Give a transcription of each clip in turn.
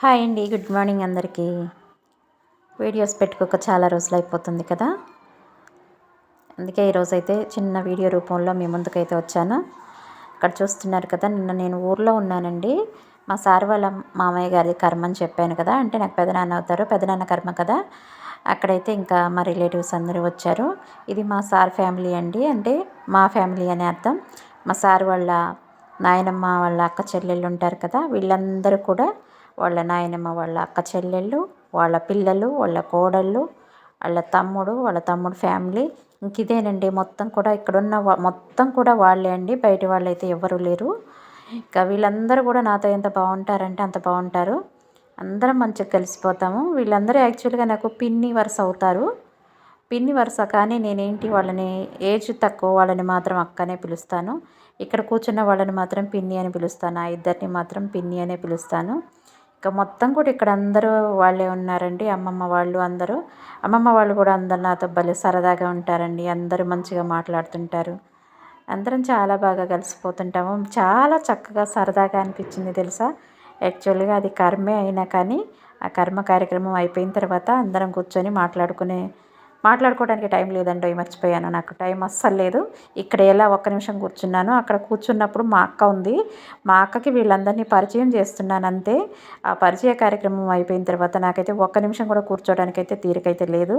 Hi అండి, good morning అందరికీ. Videos పెట్టుకోక చాలా రోజులు అయిపోతుంది కదా. అందుకే ఈరోజైతే చిన్న వీడియో రూపంలో మీ ముందుకైతే వచ్చాను. ఇక్కడ చూస్తున్నారు కదా, నిన్న నేను ఊర్లో ఉన్నానండి. మా సార్ వాళ్ళ మామయ్య గారి కర్మ అని చెప్పాను కదా, అంటే నాకు పెదనాన్న అవుతారు, పెదనాన్న కర్మ కదా. అక్కడైతే ఇంకా మా రిలేటివ్స్ అందరూ వచ్చారు. ఇది మా సార్ ఫ్యామిలీ అండి, అంటే మా ఫ్యామిలీ అని అర్థం. మా సార్ వాళ్ళ నాయనమ్మ వాళ్ళ అక్క చెల్లెళ్ళు ఉంటారు కదా, వీళ్ళందరూ కూడా వాళ్ళ నాయనమ్మ వాళ్ళ అక్క చెల్లెళ్ళు, వాళ్ళ పిల్లలు, వాళ్ళ కోడళ్ళు, వాళ్ళ తమ్ముడు ఫ్యామిలీ. ఇంక ఇదేనండి మొత్తం కూడా ఇక్కడున్న మొత్తం కూడా వాళ్ళే అండి, బయట వాళ్ళైతే ఎవరు లేరు. ఇంకా వీళ్ళందరూ కూడా నాతో ఎంత బాగుంటారంటే అంత బాగుంటారు. అందరం మంచిగా కలిసిపోతాము. వీళ్ళందరూ యాక్చువల్గా నాకు పిన్ని వరుస అవుతారు. పిన్ని వరుస కానీ నేనేంటి వాళ్ళని ఏజ్ తక్కువ వాళ్ళని మాత్రం అక్కనే పిలుస్తాను. ఇక్కడ కూర్చున్న వాళ్ళని మాత్రం పిన్ని అని పిలుస్తాను. ఆ ఇద్దరిని మాత్రం పిన్ని అనే పిలుస్తాను. ఇక మొత్తం కూడా ఇక్కడ అందరూ వాళ్ళే ఉన్నారండి. అమ్మమ్మ వాళ్ళు అందరూ, అమ్మమ్మ వాళ్ళు కూడా అందరు నాతో భలే సరదాగా ఉంటారండి. అందరూ మంచిగా మాట్లాడుతుంటారు. అందరం చాలా బాగా కలిసిపోతుంటాము. చాలా చక్కగా సరదాగా అనిపించింది తెలుసా. యాక్చువల్గా అది కర్మే అయినా కానీ ఆ కర్మ కార్యక్రమం అయిపోయిన తర్వాత అందరం కూర్చొని మాట్లాడుకోవడానికి టైం లేదండి, మర్చిపోయాను. నాకు టైం అస్సలు లేదు. ఇక్కడ ఎలా ఒక్క నిమిషం కూర్చున్నాను, అక్కడ కూర్చున్నప్పుడు మా అక్క ఉంది. మా అక్కకి వీళ్ళందరినీ పరిచయం చేస్తున్నాను అంతే. ఆ పరిచయ కార్యక్రమం అయిపోయిన తర్వాత నాకైతే ఒక్క నిమిషం కూడా కూర్చోవడానికైతే తీరికైతే లేదు.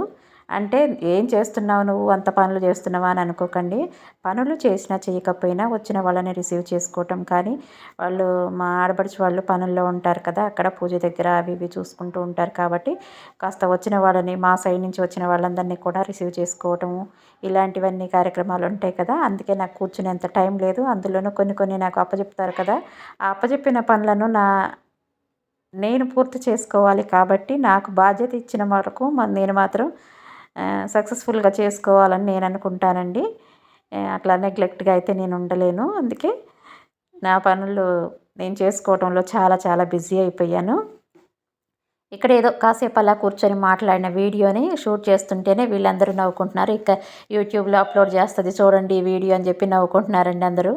అంటే ఏం చేస్తున్నావు నువ్వు, అంత పనులు చేస్తున్నావా అని అనుకోకండి. పనులు చేసినా చేయకపోయినా వచ్చిన వాళ్ళని రిసీవ్ చేసుకోవటం కానీ, వాళ్ళు మా ఆడపడుచు వాళ్ళు పనుల్లో ఉంటారు కదా, అక్కడ పూజ దగ్గర అవి ఇవి చూసుకుంటూ ఉంటారు కాబట్టి కాస్త వచ్చిన వాళ్ళని, మా సైడ్ నుంచి వచ్చిన వాళ్ళందరినీ కూడా రిసీవ్ చేసుకోవటము, ఇలాంటివన్నీ కార్యక్రమాలు ఉంటాయి కదా. అందుకే నాకు కూర్చునేంత టైం లేదు. అందులోనూ కొన్ని కొన్ని నాకు అప్పచెప్తారు కదా, ఆ అప్పచెప్పిన పనులను నేను పూర్తి చేసుకోవాలి కాబట్టి నాకు బాధ్యత ఇచ్చిన వరకు నేను మాత్రం సక్సెస్ఫుల్గా చేసుకోవాలని నేను అనుకుంటానండి. అట్లా నెగ్లెక్ట్గా అయితే నేను ఉండలేను. అందుకే నా పనులు నేను చేసుకోవడంలో చాలా చాలా బిజీ అయిపోయాను. ఇక్కడ ఏదో కాసేపు అలా కూర్చొని మాట్లాడిన వీడియోని షూట్ చేస్తుంటేనే వీళ్ళందరూ నవ్వుకుంటున్నారు. ఇక యూట్యూబ్లో అప్లోడ్ చేస్తుంది చూడండి ఈ వీడియో అని చెప్పి నవ్వుకుంటున్నారండి అందరూ.